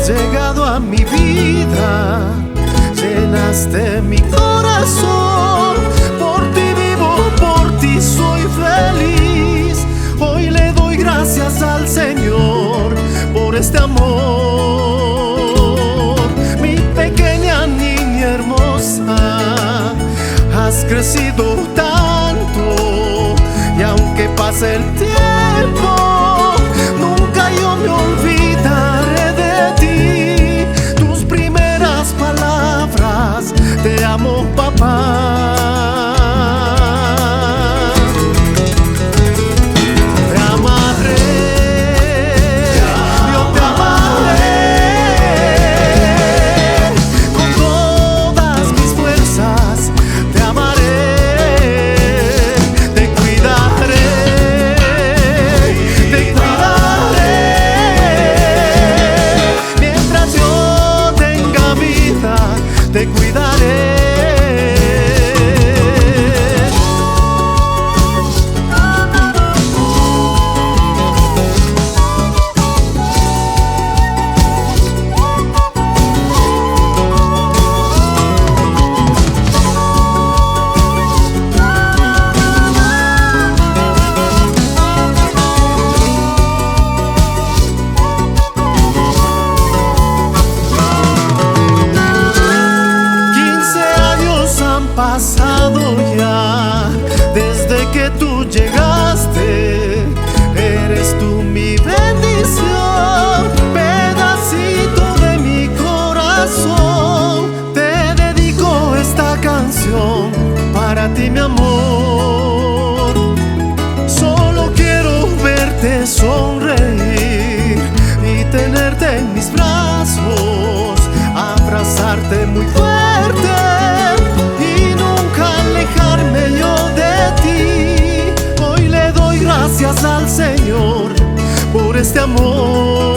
llegado a mi vida, llenaste mi corazón. Por ti vivo, por ti soy feliz. Hoy le doy gracias al Señor por este amor. Mi pequeña niña hermosa, has crecido tanto, y aunque pase el tiempo, nunca yo me olvidaré de ti. Tus primeras palabras, te amo, papá. Te amaré, yo te amaré con todas mis fuerzas. Te amaré, te cuidaré, te cuidaré. Mientras yo tenga vida, te cuidaré. Pasado ya desde que tú llegaste. Eres tú mi bendición, pedacito de mi corazón. Te dedico esta canción para ti, mi amor. Solo quiero verte sonreír y tenerte en mis brazos, abrazarte muy fuerte, yo de ti. Hoy le doy gracias al Señor por este amor.